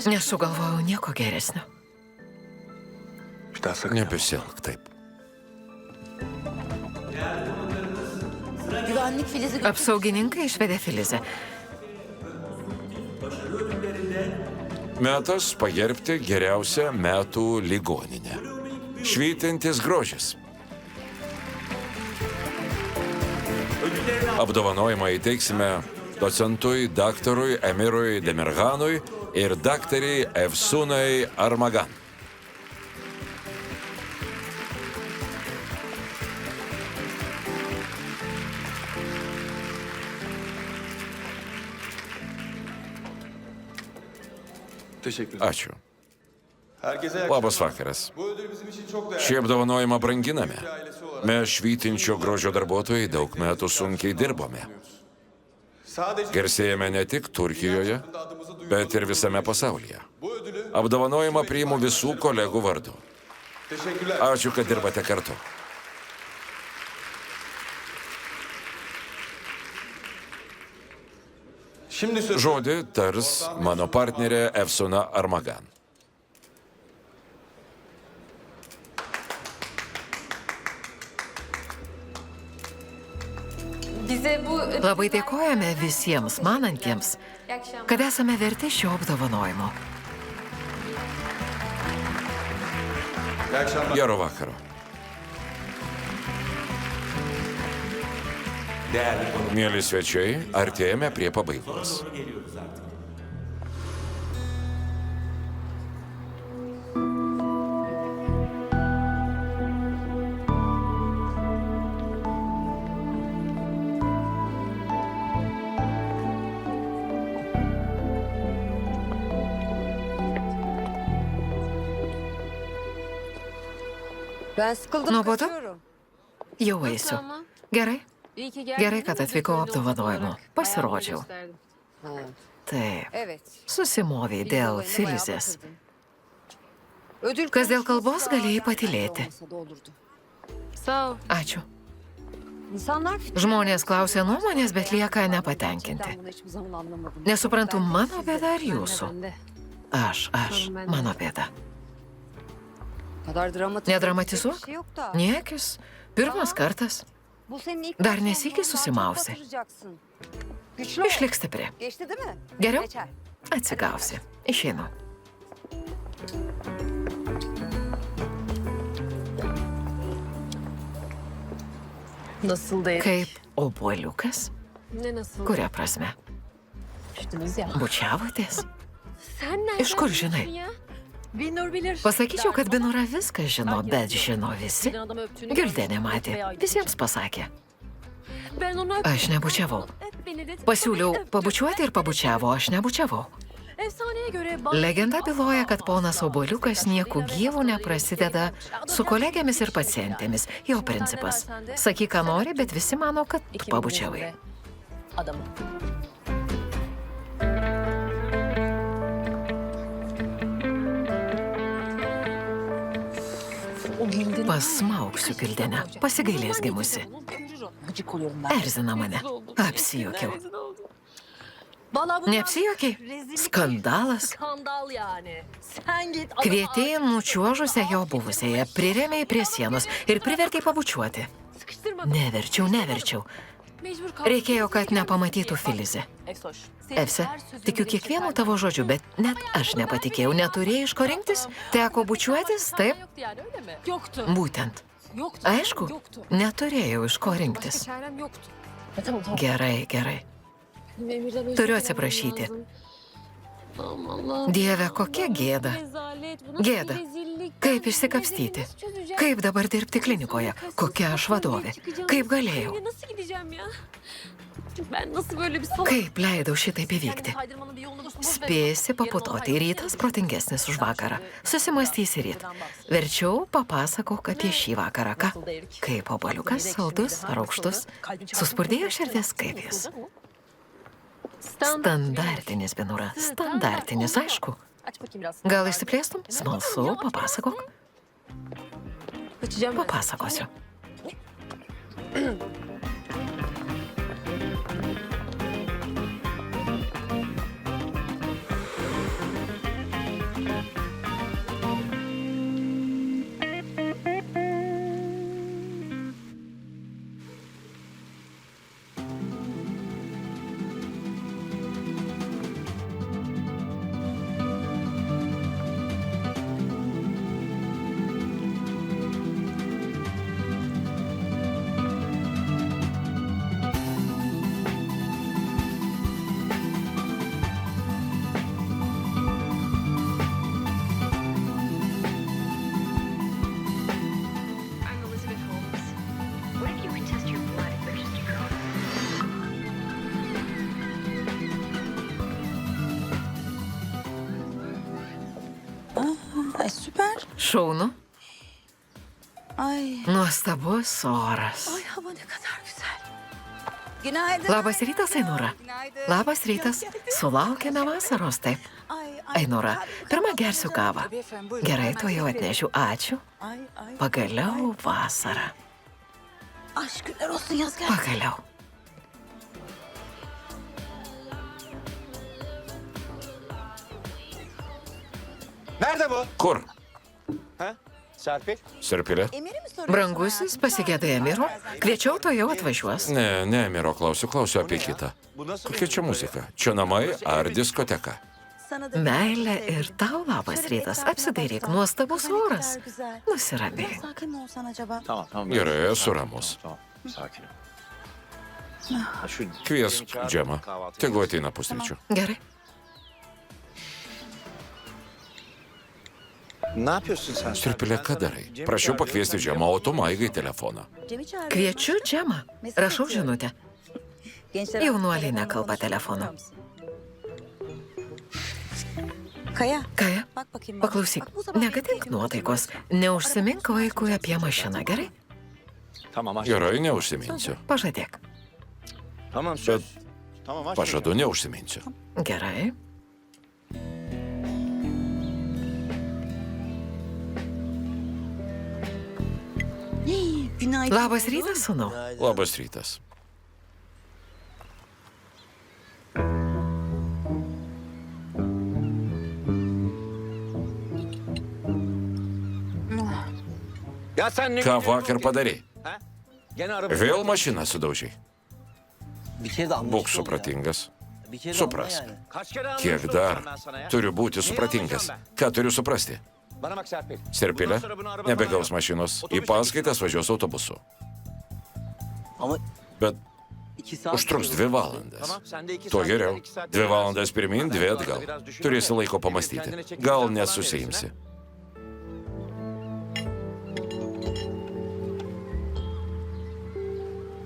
Nesugalvojau nieko geresnio. Nebesielk taip. Apsaugininkai išvedė Filizę. Metas pagerbti geriausią metų ligoninę. Švytintis grožis. Apdovanojimą įteiksime docentui daktarui Emirui Demirhanui ir daktariai Efsunai Armagan. Ačiū. Labas vakaras. Šį apdovanojimą branginame. Mes švytinčio grožio darbuotojai daug metų sunkiai dirbome. Garsėjame ne tik Turkijoje, bet ir visame pasaulyje. Apdovanojimą priimu visų kolegų vardu. Ačiū, kad dirbate kartu. Žodį tars mano partnerė Efsuna Armagan. Labai dėkojame visiems manantiems, kad esame verti šio apdovanojimo. Gero vakaro. Mėly svečiai, artėjame prie pabaigos. Nuobodu? Jau eisiu. Gerai? Gerai, kad atvykau apdovanojimo. Pasirodžiau. Taip. Susimovei dėl Filizės. Kas dėl kalbos, galėjai patylėti. Ačiū. Žmonės klausia nuomonės, bet lieka nepatenkinti. Nesuprantu, mano bėda ar jūsų? Aš, mano bėda. Nedramatizuok. Niekis. Pirmas kartas. Dar nesykį susimausi. Išlik stipri. Geriau? Atsigausi. Išeinu. Kaip obuoliukas? Kuria prasme? Bučiavotės? Iš kur žinai? Pasakyčiau, kad Binura viską žino, bet žino visi. Gildenė matė. Visiems pasakė. Aš nebučiavau. Pasiūliau pabučiuoti ir pabučiavo, aš nebučiavau. Legenda byloja, kad ponas obuoliukas nieku gyvu neprasideda su kolegėmis ir pacientėmis. Jo principas. Sakyk, ką nori, bet visi mano, kad pabučiavai. Pasmauksiu Gildenę. Pasigailės gimusi. Erzina mane. Apsijuokiau. Neapsijuokiai? Skandalas. Kvietėjai nučiuožusią jo buvusiąją, prirėmėjai prie sienos ir privertėjai pabučiuoti. Neverčiau. Reikėjo, kad nepamatytų Filizė. Efse, tikiu kiekvienu tavo žodžiu, bet net aš nepatikėjau. Neturėjai iš ko rinktis? Teko bučiuotis, taip? Būtent. Aišku, neturėjau iš ko rinktis. Gerai. Turiu atsiprašyti. Dieve, kokia gėda. Gėda. Kaip išsikapstyti? Kaip dabar dirbti klinikoje? Kokia aš vadovė? Kaip galėjau? Kaip leidau šitaip įvykti? Spėsi paputoti, rytas protingesnis už vakarą. Susimastysi ryt. Verčiau papasakok apie šį vakarą, ką? Kaip obuoliukas, saldus, rūgštus. Suspurdėjo širdis, kaip jis. Standartinis, Binura. Standartinis, aišku. Gal išsiplėstum? Smalsu, papasakok. Papasakosiu. Šaunu. Ay, Nuostabus oras. ay hava ne kadar güzel. Günaydın. Labas rytas, Ainura. Günaydın. Labas rytas. Sulaukėme vasaros, taip. Ainura, pirmą gersiu kavą. Gerai, to jau atnešiu. Ačiū. Ay, ay. Pagaliau vasara. Aşklar olsun yaz gel. Pagaliau. Nerede bu? Kur? Ha? Serpil? Serpilė? Emir'i mi soruyorsun? Brangusis, pasigėdai Emiro. Kviečiau, to jau atvažiuos. Ne, Miro, klausiu apie kitą. Bu nasıl Kokia čia muzika? Čia namai ar diskoteka? Sana da Meilė ir tau labas rytas. Apsidairyk, nuostabus oras. Nusiramink. Sakin mi olsan acaba? Tamam. Gerai, esu ramus. Tamam, sakinim. Kviesk Džemą. Tegu ateina pusryčių. Gerai. Ne yapıyorsun sen? Serpilė, ką darai? Prašiau pakviesti Džemą, o tu maigai telefoną. Cem'i çağır. Kviečiu Džemą. Rašau žinutę. Gençler Jaunuoliai hakkında nekalba konuşalım, telefonu. biliyor musun? Kaya, Kaja, bak bakayım bana. paklausyk, Bak, bu sabah benim negadink keyfim nuotaikos. bozuldu. Neužsimink vaikui apie mašiną, gerai? Tamam aşkım. Gerai, neužsiminsiu. Pažadėk. Tamam söz. Tamam aşkım. Pažadu, neužsiminsiu. Gerai. Günaydın. Labas rytas, sūnau. Labas rytas. Ya sen ne Ką gülüyorsun vakar ki? padarei? Ha? Gene araba. Vėl mašiną sudaužiai. Bir kere de Būk anlaşıldı ya. supratingas. Bir kere de Suprask. anla yani. Kaç kere Kiek anlatıyorum dar ben sana ya? turiu būti supratingas? Ką turiu suprasti? Bana bak Serpil. Serpilė Bundan sonra bunu araba nebegaus falan yap. mašinos. Į paskaitas važiuos autobusu. Ama Bet 2 saat užtruks sürüyor. 2 valandas. Tamam, sen de 2 Tuo saat, geriau. ben 2 saat 2 valandas dinlersin. pirmin, 2 Ben atgal. biraz düşünürüm. Turėsi laiko Kendine pamastyti. çeki Gal düzen net falan susiimsi. verirsin,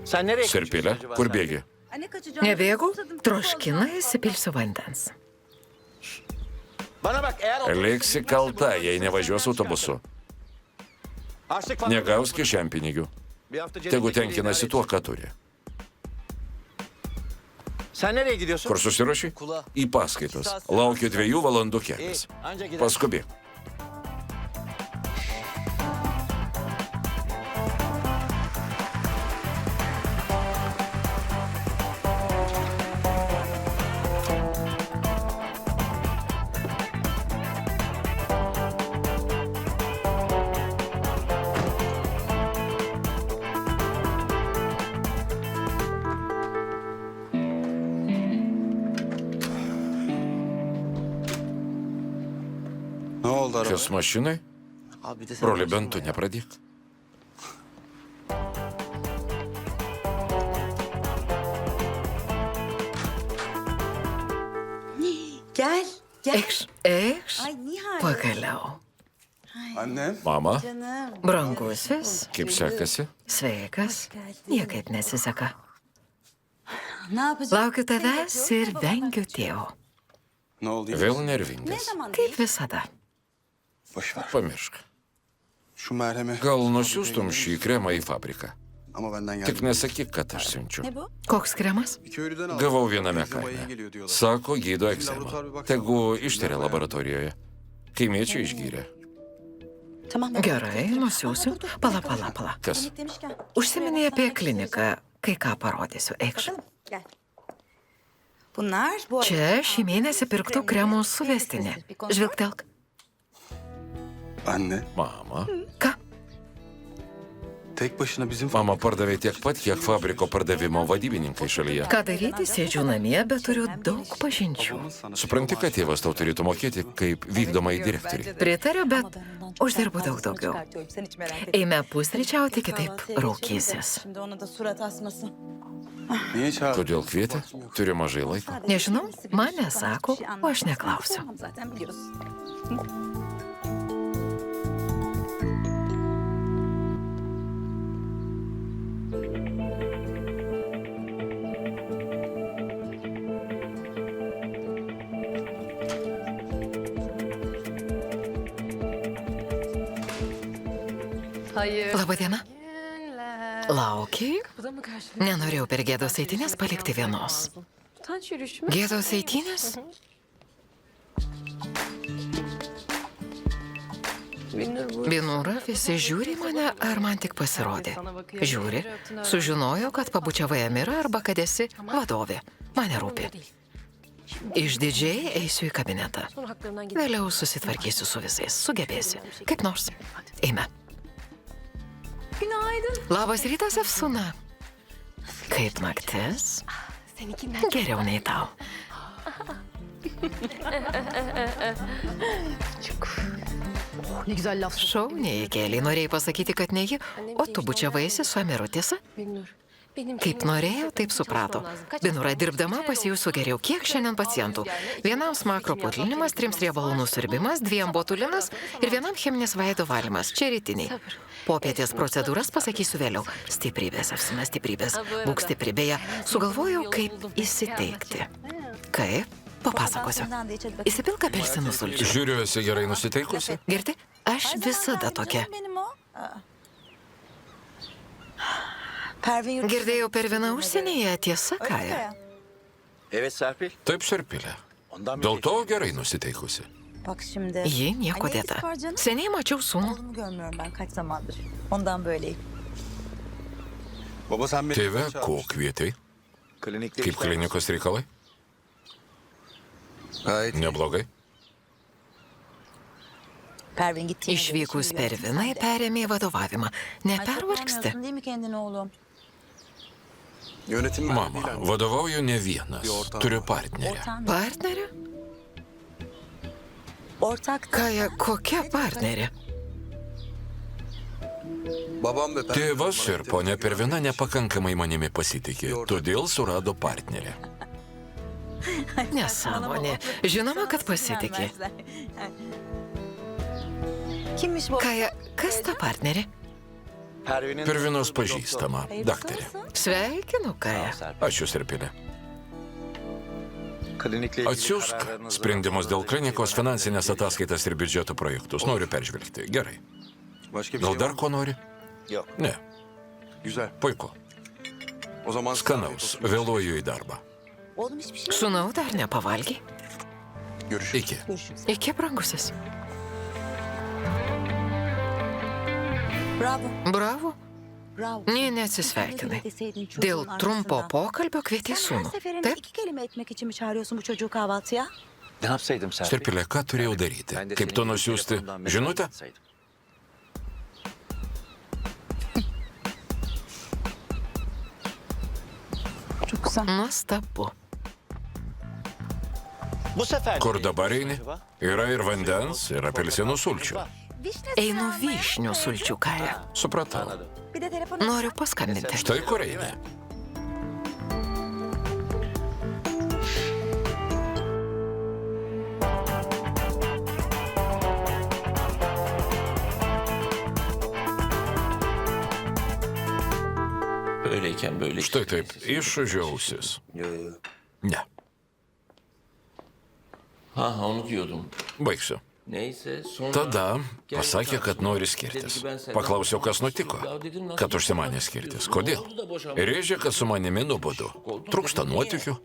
Sen nereye Serpilė, kaçıyorsun acaba kur Serpil? bėgi? Anne kaçacağım. Nebėgau, Susadım, çok troškina fazla. įsipilsiu vandens. Bana bak eğer otobüse Liksi binmezse kalta, bunu jei nevažiuos autobusu. Harçlık falan Negaus yok. kišenpinigių. Bir hafta Tegu cebimdeki tenkinasi idare tuo, et. ką turi. Sen nereye gidiyorsun? Kur susiruoši? Į paskaitas. Laukiu 2 valandų İyi, kelias. anca gider. Paskubėk. Ne oldu araba? Kas mašinai? Abi bir de sen Broli, başlama bent tu ya. nepradėk. Gel, gel. Eikš. Ay Nihal. Pagaliau. Annem. Mama, Canım. Brangusis, kaip sekasi? sveikas. Niekaip nesiseka. Ne yapacağız? Laukiu tavęs ir vengiu tėvo. Ne oldu? iyi Vėl misin? Ne nervingas. zaman Kaip visada. Boş ver. Pamiršk. Şu merhemi. Gal nusiųstum šį kremą į fabriką. Ama benden Tik geldi. nesakyk, kad aš siunčiu. Ne bu? Koks kremas? Bir köylüden aldım. Gavau viename Egzamaya iyi kaime. geliyor diyorlar. Sako, gydo egzemą. Tegu išteria laboratorijoje. Kaimiečiai išgyrė. Tamam. Gerai, nusiųsiu. Pala, pala, pala. Kas? Klinik demişken. Užsiminė apie kliniką. Kai ką parodysiu. Eikš. Bakalım, gel. Bunlar bu Čia šį mėnesį pirktų kremų suvestinė. Žvilgtelk. Anne. Mama. Ką? Tek başına bizim Mama pardavė tiek pat, kiek fabriko pardavimo vadybininkai šalyje. Ką daryti, sėdžiu namie, bet turiu daug pažinčių. babamın sana Supranti, kad tėvas tau turėtų mokėti kaip vykdomai direktoriai. Pritariu, bet uždirbu daug daugiau. Sen hiç merak etme. Eime pusryčiauti, kitaip rūkysis. Şimdi ona da surat asmasın. Niye çağırdın? Kodėl kvietė? Turiu mažai laiko. Nežinau, man nesako, o aš neklausiu. Tamam, zaten biliyoruz. Labadiena. Laukiai? Nenorėjau per gėdos eitynės palikti vienos. Gėdos eitynės? Binūra visi žiūri į mane, ar man tik pasirodė. Žiūri, sužinojo, kad pabučiavai Amirą arba kad esi vadovė. Mane rūpi. Išdidžiai eisiu į kabinetą. Vėliau susitvarkysiu su visais. Sugebėsi. Kaip nors. Eime. Labas rytas, Efsuna. Kaip naktis? Geriau nei tau. Šauniai įkėlė. Norėjai pasakyti, kad ne ji, o tu bučiavaisi su Amiru, tiesa? Kaip norėjau, taip suprato. Binūra dirbdama pasijūsų geriau. Kiek šiandien pacientų? Vienam smakro putlinimas, 3 riebalų nusiurbimas, 2 botulinas ir vienam cheminis veido valymas. Čia rytiniai. Popietės procedūras pasakysiu vėliau. Stiprybės, Efsuna, stiprybės. Būk stipri. Beje, sugalvojau, kaip įsiteikti. Kaip? Papasakosiu. Įsipilk apelsinų sulčių. Žiūriu, esi gerai nusiteikusi. Girdi, aš visada tokia. Girdėjau per vieną užsienyje, tiesa, Kaja? Evet Serpil. Taip, Serpilė. Dėl to gerai nusiteikusi. Bak şimdi. Ji nieko dėta. Seniai mačiau sūnų. Oğlumu görmüyorum ben kaç zamandır. Ondan böyleyim. Baba sen beni... Tėve, ko kvietei? Klinikte Kaip klinikos reikalai? Gayet iyi. Neblogai. Pervin gitti. Išvykus Pervinai perėmė vadovavimą. Nepervargsti? Değil mi kendini oğlum? Yönetim Mama, verdiğiyle vadovauju ne vienas. Turiu partnerę. Ortağın mı? Partnerė? Ortak. Kaja, kokia partnerė? Babam ve ben... Tėvas ir ponia Pervina nepakankamai manimi pasitikė, todėl surado partnerę. Nesąmonė. Žinoma, kad pasitikė. Kimmiş bu? Kaja, kas ta partnerė? Pervinos pažįstama, daktarė. Sveikinu, Kaja. Ačiū, Serpilė. Atsiųsk sprendimus dėl klinikos, finansinės ataskaitas ir biudžeto projektus. Noriu peržvelgti. Gerai. Başka bir Gal şey dar var mı? ko nori? Yok. Ne. Güzel. Puiku. O zaman... Skanaus. Vėluoju į darbą. Oğlum hiçbir şey. Sūnau, dar nepavalgiai? Görüşürüz. Iki. Iki, brangusis. Bravo. Bravo. Bravo. Nė neatsisveikinai. Dėl trumpo pokalbio kvietei Sen her sūnų. seferinde Taip? 2 kelime etmek için mi çağırıyorsun bu çocuğu kahvaltıya? Ne yapsaydım Serpil? Serpilė, ką turėjau daryti? Kaip tu nusiųsti žinutę? Çok güzel. Nuostabu. Bu sefer... Kur dabar eini? Yra ir vandens, ir apelsinų sulčių. Einu vyšnių sulčių, Kaja. Supratau. Bir de telefonu... Noriu paskambinti. Štai kur eini. Böyleyken böyle. Štai taip, išūžė ausis. Ne, Ha onu diyordum. baigsiu. Neyse sonra... Tada pasakė, kad nori skirtis. Paklausiau, kas nutiko, kad užsimanė skirtis. Kodėl? Rėžė, kad su manimi nuobodu. Trūksta nuotykių,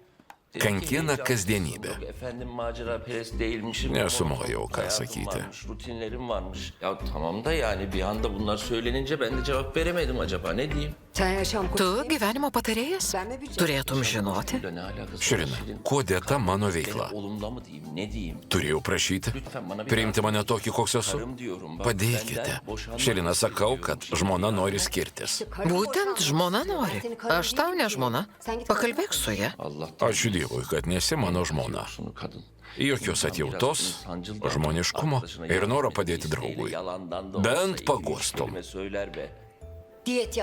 kankina kasdienybė. Efendim maceraperest değilmişim. Nesumojau, ką Hayatım sakyti. varmış, rutinlerim varmış. Ya tamam da yani bir anda bunlar söylenince ben de cevap veremedim acaba ne diyeyim? Tu gyvenimo patarėjas? Turėtum žinoti. Ne alakası var Širina, Şirin? kuo dėta mano veikla? Olumla mı diyeyim ne diyeyim? Turėjau prašyti, priimti mane tokį, koks esu. Karım diyorum. Bak, Padėkite. benden boşanma Širina, sakau, istiyorum. kad žmona nori skirtis. Būtent žmona nori. Aš tau ne žmona. Pakalbėk su ja. Allah'tan Ačiū Dievui, kad nesi mano žmona. şunu kadın. Jokios atjautos, žmoniškumo ir noro padėti draugui. Bent pagostum. Söyler be.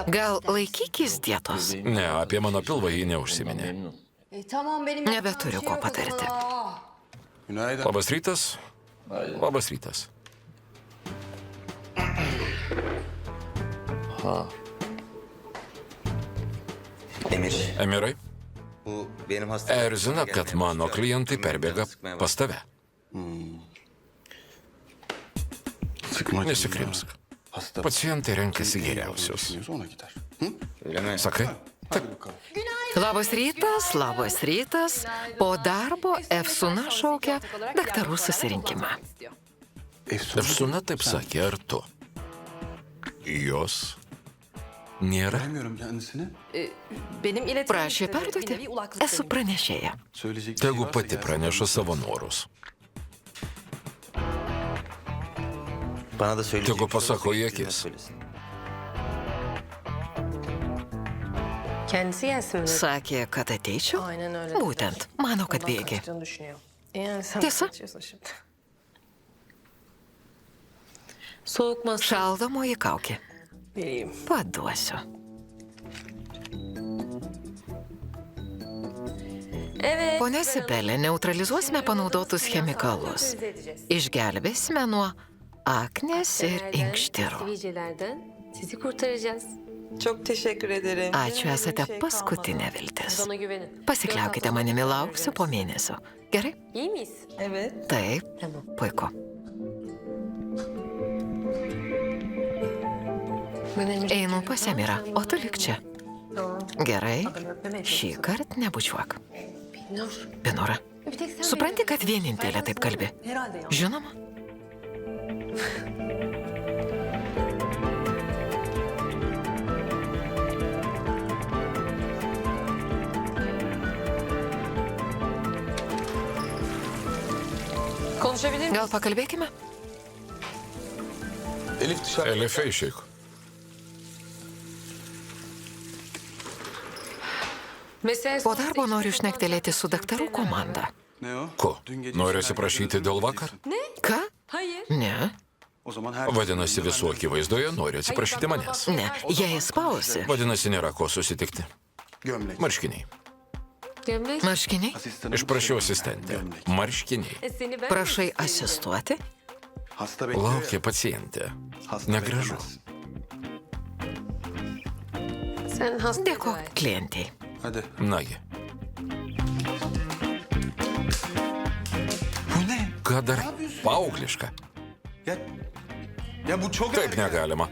Gal laikykis dietos? Ne, apie mano pilvą jį neužsiminė. Memnun. Nebeturiu ko patarti. Günaydın. Labas rytas. Labas rytas. Emir, Emirai, bu benim hastam. erzina, kad mano klientai perbėga pas tave. Sıkma canını. Nesikrimsk. Hasta Pacientai renkasi iyi geriausius. düşünüyorsa ona gider. Hı? Öyle mi? Sakai? Hadi bakalım. Labas rytas, labas rytas. Po darbo Efsuna šaukia daktarų susirinkimą. Efsuna taip sakė, ar tu? Jos nėra. Bilmiyorum kendisini. Prašė perduoti. Esu pranešėja. Söyleyecek bir Tegu varsa pati gelsin. praneša savo norus. Bana da söyleyecek Tegu bir şey pasako olursa į yüzüne akis. söylesin. Kendisi gelsin mi? Sakė, kad ateičiau. Aynen öyle. Būtent, mano, kad Ondan bėgi. kaçtığını düşünüyor. Yani sen Tiesa. kaçıyorsun şimdi. Soğuk masa Šaldomoji kaukė. vereyim. Paduosiu. Evet. Pone Sibelė, neutralizuosime panaudotus chemikalus. Išgelbėsime nuo aknės ir inkštirų. Sivilcelerden sizi kurtaracağız. Çok teşekkür ederim. Ačiū, esate paskutinė viltis. Bana güvenin. Pasikliaukite manimi, lauksiu po mėnesio. Gerai? İyi miyiz? Evet. Taip, Tamam. puiku. Einu pas Emirą, o tu lik čia. Tamam. Gerai? Adamı öpmemeye Šį kartą nebučiuok. Nur. Binura, Bir tek sen supranti, benim- kad vienintelė taip kalbi? Herhalde ya. Žinoma. Konuşabilir miyiz? Gal pakalbėkime? Elif dışarı. Elife išeik. Meselesi Po darbo noriu šnektelėti su daktarų komanda. Ne o? Ko? Dün gece Nori işten atsiprašyti erken dėl döndün vakar? Ką? Hayır. Ne, O zaman her Vadinasi, visų akivaizdoje nori atsiprašyti manęs. ne. Jei spausi. Vadinasi, nėra ko susitikti. Gömlek. Marškiniai. Gömlek. Marškiniai? Asistanım Išprašiau söyledi. asistentę. Gömlek. Marškiniai. Seni ben Prašai asistuoti? Hasta bekliyor. Laukia pacientė. Hasta Negražu. beklemez. Sen hasta Dėkok klientiai. Hadi. Nagi, Bu ne? ką dar paaugliška? Ya, ya bu çok Taip negalima.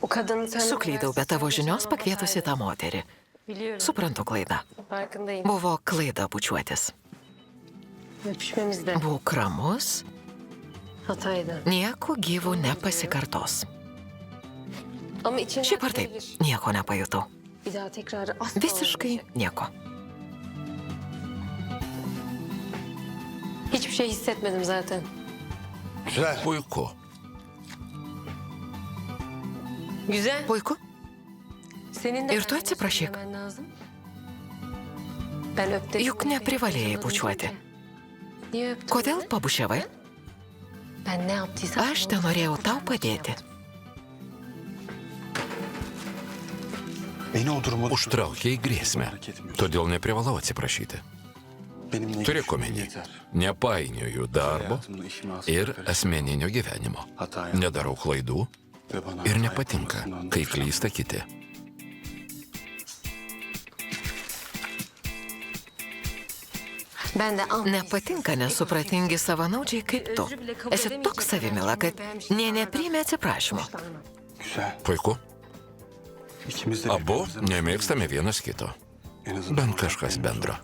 O kadının sen Suklydau, bet tavo žinios pakvietusi tą moterį. Biliyorum. Suprantu klaidą. Farkındayım. Buvo klaida bučiuotis. Öpüşmemiz de Būk ramus, hataydı. nieko gyvų nepasikartos. Ama içimden Šiaip ar taip, gelir. nieko nepajutau. Bir daha tekrarı asla Visiškai olmayacak. nieko. Hiçbir şey hissetmedim zaten. Güzel. Puiku. Güzel. Puiku. Senin de Ir tu benden atsiprašyk. söylemen lazım. Ben öp dedim. Juk neprivalėjai bučiuoti. Niye öptün? Kodėl beni? pabučiavai? Ben ne yaptıysam... Aš te norėjau tau padėti. Beni o duruma Užtraukė į grėsmę. Todėl neprivalau atsiprašyti. Benimle Turėk ilgili omeny, yeter. nepainioju darbo Hayatımda işime asla ir karışma. asmeninio gyvenimo. Hata yaptım. Nedarau klaidų Ve bana ir hata nepatinka, yapılmasından kai nefret klysta kiti. Ben de ah. Nepatinka nesupratingi savanaudžiai kaip tu. Esi toks savimila, kad nė nepriimė atsiprašymo. Güzel. Puiku. İkimiz de Abu birbirimizden nemėgstame vienas kito. en azından Bent kažkas bendro.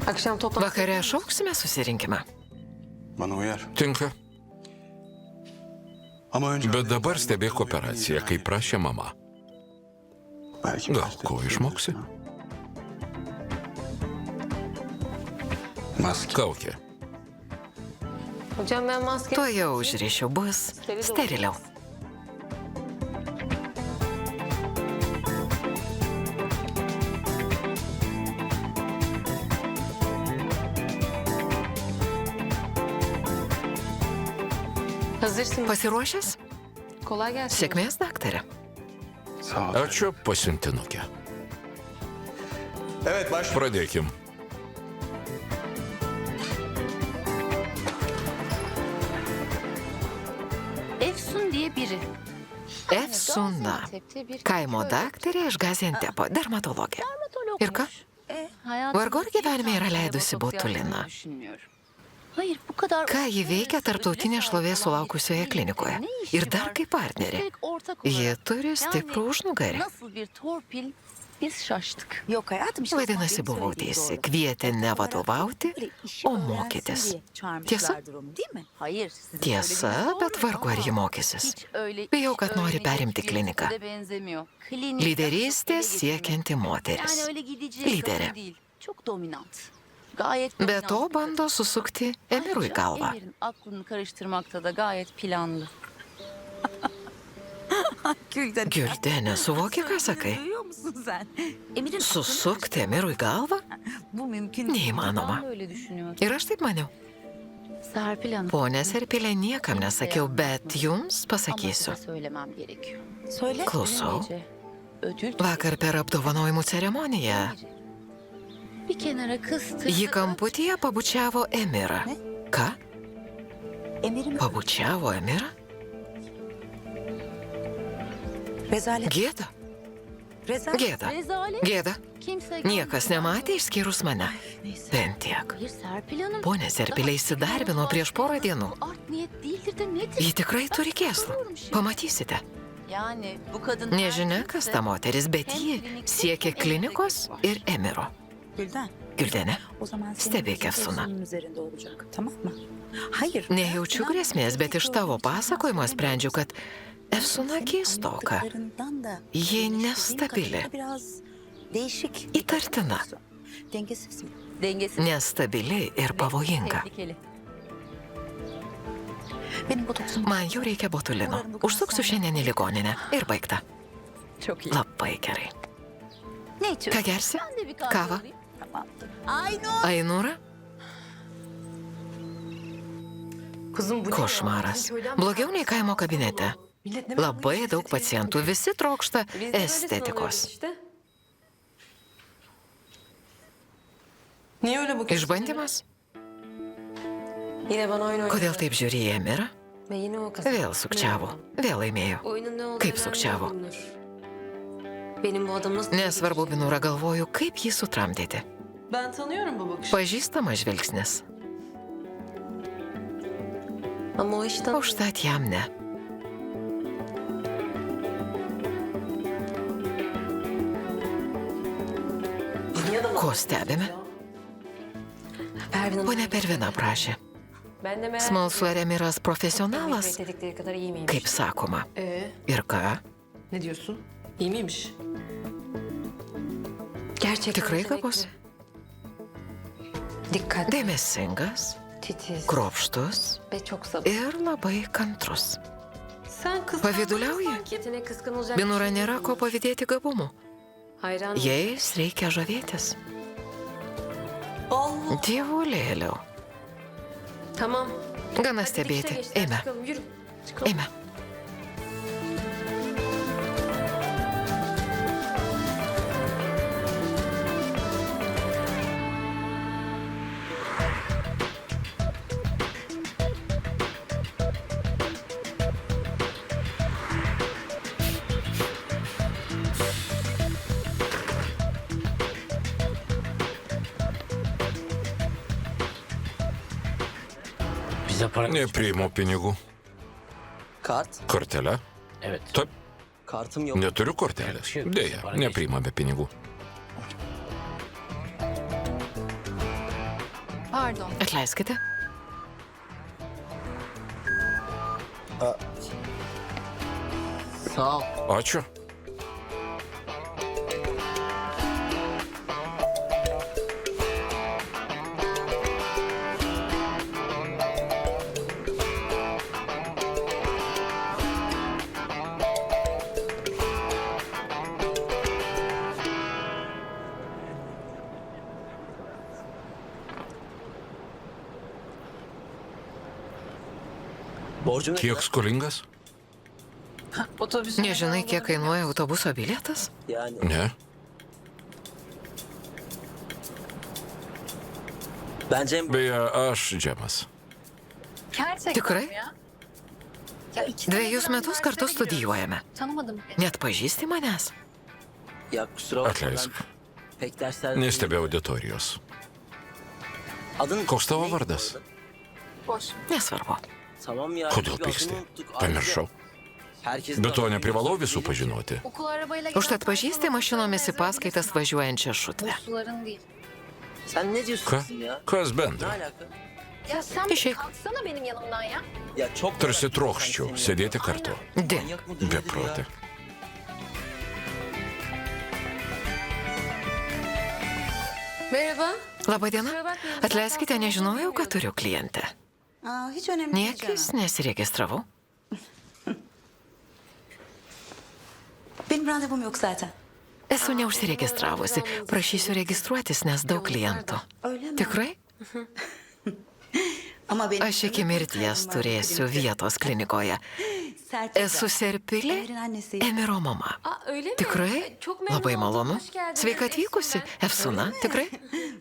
Akşam toplantı... Vakare šauksime susirinkimą. Bana uyar. Tinka. Ama önce... Bet dabar stebėk operaciją, kaip prašė mama. Belki Gal başta ko bir şey išmoksi? bilirsin, ha? Maske. Kaukė. Hocam ben maske... Tuo jau užrišiu, bus steriliau. Hazırsın. Pasiruošęs? Kolay gelsin. Sėkmės, daktarė. Sağ ol. Ačiū pasiuntinukė. Evet başla. Pradėkim. Efsun diye biri. Efsuna. Kaimo daktarė iš Gaziantepo, dermatologė. Ir ką? Vargu ar gyvenime yra leidusi botuliną. Hayır, bu kadar... Ką ji veikia tarptautinė šlovė sulaukusioje klinikoje? Ir dar kaip partnerė. Ji turi stiprų užnugarį. Nasıl bir torpil, biz şaştık. Yok hayatım işte. Vadinasi, buvau teisi. Kvietė ne vadovauti, o mokytis. Tiesa? Değil mi? Hayır, sizin Tiesa, bet vargu ar ji mokysis. hiç öyle... Bijau, kad nori perimti kliniką. De benzemiyor. Klinik... Lyderystės siekianti moteris. Yani öyle gidecek Lyderė. kadın değil. Çok dominant. Gayet Be dominant. to bando susukti Emirui galvą. Emir'in aklını karıştırmakta da gayet planlı. Güldenė, suvoki, ką sakai? Duyuyor musun sen? Emir'in Susukti Emirui galvą? bu mümkün değil. Neįmanoma. Ben de öyle düşünüyorum. Ir aš taip maniau. Serpil Hanım. Pone Serpilė, niekam nesakiau, bet jums Ama pasakysiu. size söylemem gerekiyor. Söyle. Klausau. Gece ödül Vakar per apdovanojimų ceremoniją bir kenara kıstı. ji kamputyje pabučiavo Emirą. Ką? Emir'in Pabučiavo Emirą? rezalet. Gėda. Rezalet. Gėda. Rezalet. Gėda. Kimse Niekas nematė išskyrus mane. Bent tiek. Hayır Serpil Hanım. Pone Serpilė įsidarbino prieš porą dienų. Art niyet değildir de nedir? Ji tikrai turi kėslų. Pamatysite. Yani bu kadın... Nežinia, kas ta moteris, bet ji siekia klinikos ir Emiro. Gülden. Güldenė, O zaman senin stebėk gözün Efsun'a. Efsun'un üzerinde olacak. Tamam mı? Hayır. Nejaučiu grėsmės, bet iš tavo pasakojimo sprendžiu, kad Efsuna keistoka. Yaptıklarından da Ji eleştirdiğin nestabili. kadarıyla biraz değişik. Įtartina. Dengesiz mi? Dengesiz. Nestabili ir pavojinga. Tehlikeli. Benim botoksum. Man jau reikia botulino. Užsuksiu šiandien į ligoninę. Ir baigta. Çok iyi. Labai gerai. Ne içiyorsun? Ką gersi? Ben de bir kahve Kava? alayım. Tamam. Aynur. Ainūra? Kızım bu ne ya? Košmaras. Bizim köyden mi Blogiau nei kaimo kabinete. Millet ne kadar Labai böyle daug estetik pacientų, visi trokšta Biz de böyle sınanıyoruz estetikos. işte. Niye öyle bakıyorsun? Išbandymas? Yine bana oyun oynadı. Kodėl taip žiūri į Emirą? Ve yine o kazandı. Vėl sukčiavo. Vėl laimėjo. Oyunun ne olduğunu Kaip öğrendi sukčiavo? Binur. Benim bu adamı nasıl... Nesvarbu, Binūra, galvoju, kaip jį sutramdyti. Ben tanıyorum bu bakışı. Pažįstamas žvilgsnis. Ama o işten... Užtat jam ne. Niye adamı... Ko stebime? Pervin Hanım... Pone Pervina prašė. Ben de merak Smalsu, ar Emiras profesionalas, dedikleri kadar iyi miymiş? kaip sakoma. Ir ką? Ne diyorsun? İyi miymiş? Gerçekten Tikrai yetenekli. gabus? Dikkatli, Dėmesingas, titiz kruopštus ve çok sabırlı. ir labai kantrus. Sen kıskanma Pavyduliauji? sanki. Yetenek kıskanılacak. Binūra nėra ko pavydėti gabumų. Hayran. Jais reikia žavėtis. Allah. Dievulėliau. Tamam. Gana Hadi dikişe stebėti. geçler, Eime. Çıkalım, yürü. Çıkalım. Eime. Bize para... Nepriimu pinigų. Kart? Kortelę? Evet. Taip, Kartım yok. neturiu kortelės. Deja, nepriimame pinigų. Pardon. Atleiskite. Sağ ol. Ačiū. Borcum ne? Kiek skolingas? Otobüsü... Nežinai, kiek kainuoja autobuso bilietas? Yani Ne. bence Beje, aš Džemas. Tikrai? 2 metus kartu studijuojame. Tanımadım. Net pažįsti manęs? Ya kusura bakma Atleisk. ben pek dersler... Nestebiu auditorijos. Adın... Koks tavo neydi vardas? bu arada? Nesvarbu. Tamam ya. Kodėl bir pyksti? adını unuttuk. Pamiršau. Herkesin Bet to adını neprivalau biliyoruz. visų pažinoti. Okul arabayla Užtat pažįsti mašinomis į paskaitas važiuojančią šutvę. Suların değil. Sen ne diyorsun Ką? kızım ya? Kas Ne bendra? alaka? Ya sen İşe. kalksana benim yanımdan ya. Ya çok Tarsi merak trokščiau ettim seni. sėdėti kartu. Dink. Manyak mıdır nedir Beprotė. ya? Merhaba. Labadiena. Atleiskite, nežinojau, kad turiu klientę. Aa, hiç önemli değil Niekis canım. nesiregistravau. Benim randevum yok zaten. Esu neužsiregistravusi. Prašysiu registruotis, nes daug klientų. Öyle mi? Tikrai? Ama benim... Aš iki mirties turėsiu vietos klinikoje. Serpil. Esu Serpilė, Emir'in annesiyim. Emiro mama. Aa, öyle mi? Tikrai? Çok memnun Labai oldum. malonu. Hoş geldiniz. Sveika atvykusi. Efsuna, tikrai?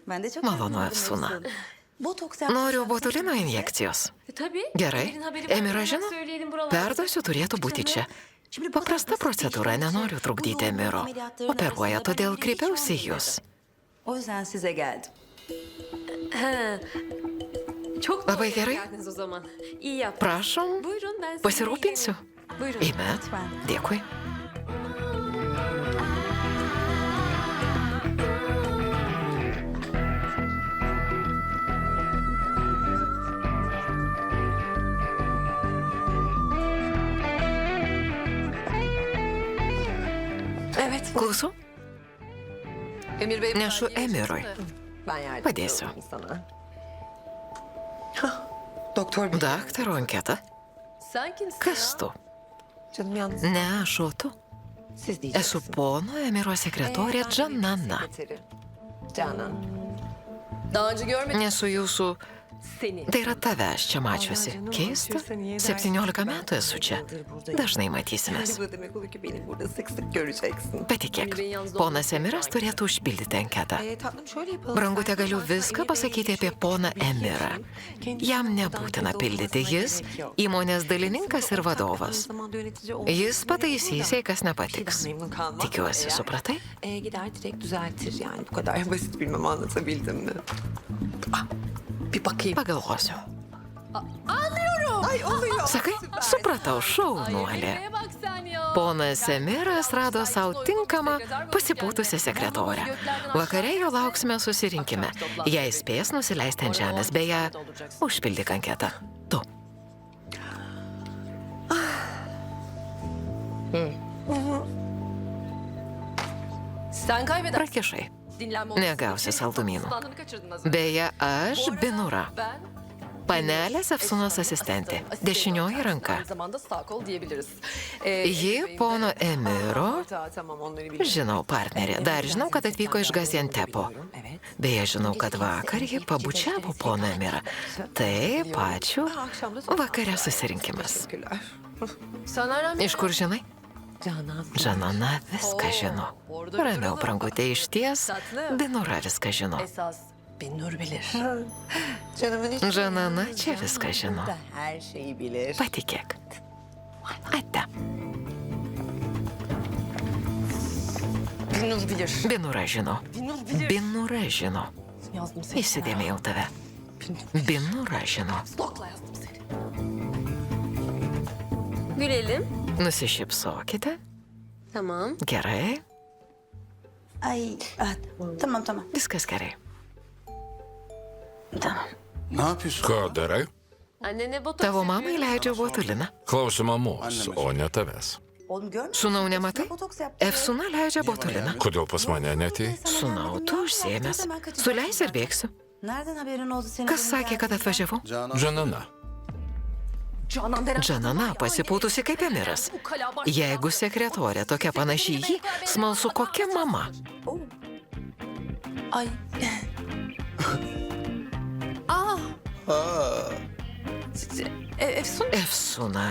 Ben de çok Malonu memnunum. Efsuna. Botoks yaptım. Noriu botulino injekcijos. Tabii. Gerai. Emir'in haberi var. Emira Hemen žino? söyleyelim buralarda. Perduosiu, turėtų būti čia. Paprasta procedūra, nenoriu trukdyti Emiro. Operuoja, todėl kreipiausi į jūs. O yüzden size geldim. Çok Labai doğru gerai. geldiniz o zaman. İyi yaptınız. Prašom, Buyurun ben size pasirūpinsiu. ilgilenirim. Buyurun. Eime. Dėkui. Evet. Klausau, Emir Bey. nešu Emirui. Ben yardım Padėsiu. ediyorum sana. Doktor bey. Daktaro anketa. Sen kimsin Kas ya? tu? Canım yalnız Ne aš, o tu? siz diyeceksiniz. Esu pono Emiro sekretorė Džanana. Sekreteri. Canan. Daha önce görmedim Nesu jūsų... seni. Tai yra tavęs čia mačiusi. Keista? 17 metų esu čia. Dažnai matysimės. Bu demek oluyor ki beni burada sık sık göreceksin. Patikėk, ponas Emiras turėtų užpildyti anketą. Tatlım şöyle yapalım. Brangutė, galiu viską pasakyti apie poną Emirą. Jam nebūtina pildyti, jis įmonės dalininkas ir vadovas. Jis pataisys, jei kas nepatiks. Tikiuosi, supratai? Gider direkt düzeltir yani. Bu kadar basit bilmem anlatabildim mi? Bir bakayım. Pagalvosiu. Ay oluyor. Sakai, supratau, šaunuolė. Emir'e bak sen ya. Ponas Emiras rado savo tinkamą pasipūtusią sekretorę. Vakare jo lauksime susirinkime. Jei spės nusileisti ant žemės, beje, užpildyk anketą. Tu. Sen kaybeder. Prakišai. Dinlenme Negausi saldumynų. Standını kaçırdın az önce. Beje, aš Binura. Ben Panelės Efsunos asistentė. Dešinioji ranka. aynı zamanda sağ kol diyebiliriz. Ji pono Emiro, Tamam onları biliyorum. žinau, partnerė. Dar žinau, kad atvyko iš Gaziantepo. Evet. Beje, žinau, kad vakar ji pabučiavo poną Emirą. Taip, ačiū. Vakare susirinkimas. Teşekkürler. Sen nereden Iš kur žinai? Canan. Žanana viską žino. Ramiau, brangutė, iš ties. Binura viską žino. esas Binnur bilir. Canımın hiç... Žanana čia viską žino. Da her şeyi bilir. Patikėk. Ate. Binnur bilir. Binura žino. Binnur bilir. Binura žino. Yazdım seni. Įsidėmėjau tave. Binura žino. Stokla yazdım seni. Gülelim. Nusišypsokite. Tamam. Gerai. Ay, ah, tamam tamam. Viskas gerai. Tamam. Ne yapıyorsun? Ką darai? Annene botoks Tavo mamai yapıyorum. leidžia botuliną. Klausiu mamos, o ne tavęs. Oğlum görmüyor Sūnau, nematai? Botoks yaptı. Efsuna leidžia botuliną. Kodėl pas mane netei? Sūnau, tu užsiemęs. Suleis ir bėgsiu. Nereden haberin oldu senin? Kas sakė, kad atvažiavau? Canan. Žanana. Canan denen Džanana pasipūtusi kaip Emiras. Jeigu sekretorė tokia panaši į jį, smalsu kokia mama. Ay. Efsun. Efsuna.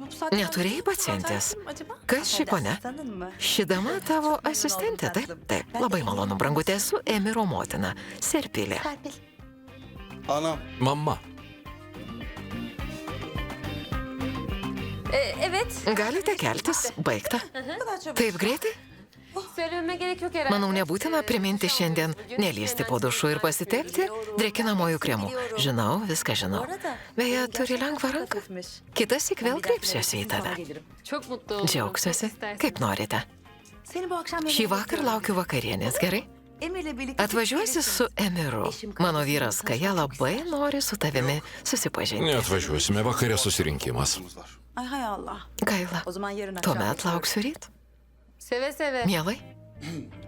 Bu saatten Neturėjai sonra pacientės. acaba? Kas ši ponia? Tanın mı? Ši dama tavo asistentė, taip? Taip, labai malonu, brangutė, esu Emiro motina, Serpilė. Serpil. Anam. Mama. Evet. Galite keltis. Baigta. Bu kadar çabuk. Taip greitai? Söylememe gerek yok herhalde. Manau, nebūtina priminti šiandien nelysti po dušu ir pasitepti drėkinamojų kremų. Žinau, viską žinau. Beje, turi lengvą ranką. Kitassyk vėl kreipsiuosi į tave. Çok mutlu oldum. Džiaugsiuosi, kaip norite. Seni bu akşam Šį vakar laukiu vakarienės, gerai? Emir'le birlikte... Atvažiuosi su Emiru. Mano vyras Kaja labai nori su tavimi susipažinti. Neatvažiuosime, vakare susirinkimas. Ay hay Allah. Gaila. O zaman yarın akşam... Tuomet lauksiu ryt. Seve seve. Mielai,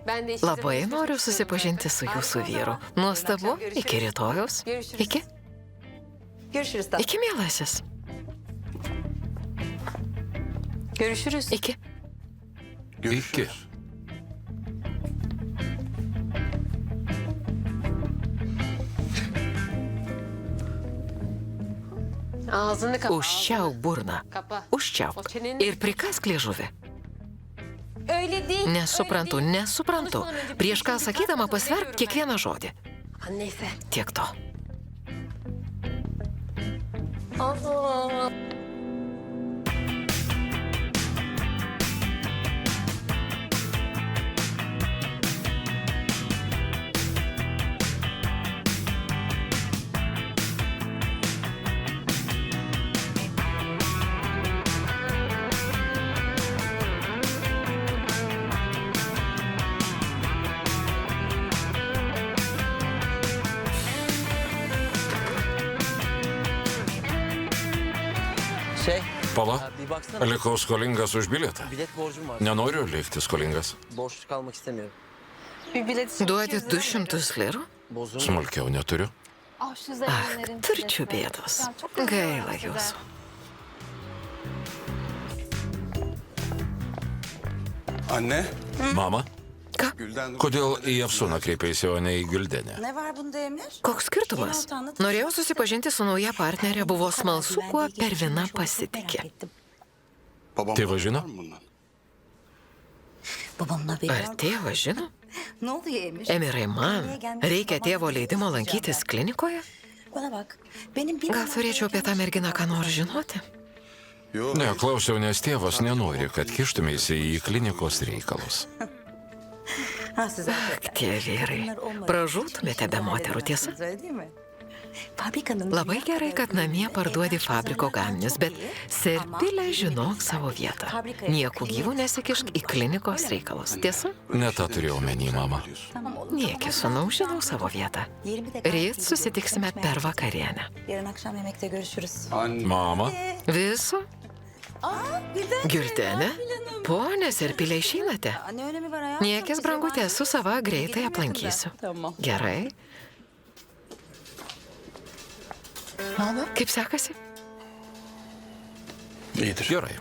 Ben de işte labai noriu susipažinti su jūsų vyru. Nuostabu, iki rytojus. Iki, Görüşürüz tatlım. iki mielasis. Görüşürüz. Iki. Görüşürüz. Ağzını kapa. Užčiauk burną. Kapa. Užčiauk. Ir prikask liežuvį. Öyle değil. Nesuprantu, nesuprantu. Prieš ką sakydama pasverk kiekvieną žodį. Neyse. Tiek to. Aa. Pala, bir baksana. likau skolingas už bilietą. Bilet borcum var. Nenoriu likti skolingas. Borçlu kalmak istemiyorum. Bir bilet için Duodi 200 lirų? Bozum. Smulkiau neturiu. Ach, turčių bėdos. Gaila jūsų. Anne. Mama, Gülden... kodėl į Efsuną kreipėsi, o ne į Güldenę? Ne var bunda Emir? Koks skirtumas? Norėjau susipažinti su nauja partnerė, buvo smalsu, kuo Pervina pasitikė. Babam Tėvas žino? var mı bundan? Babamın haberi var Ar mı? tėvas žino? Ne oluyor Emir? Emirai, man reikia tėvo leidimo lankytis klinikoje? Bana bak. Benim bir... Gal turėčiau apie tą merginą ką nors žinoti? Yok. Ne, klausiau, nes tėvas nenori, kad kištumėsi į klinikos reikalus. Ha size. Tie vyrai. Pražūtumėte be moterų, tiesa? Öyle değil mi? Fabrikanın... Labai gerai, kad namie parduodi fabriko gaminius, bet Serpilė žinok savo vietą. Nieku gyvų nesikišk į klinikos reikalus, tiesa? Ne tą turėjau menį, mama. Nieki, sūnau, žinau savo vietą. Ryt susitiksime per vakarienę. Yarın akşam yemekte görüşürüz. Anne. Mama, Viso? Güldenė? Pone Serpilė, išeinate? Ne önemi var hayatım? Niekis, brangutė, su sava greitai aplankysiu. Tamam. Gerai. Kaip sekasi? İyidir. gerai.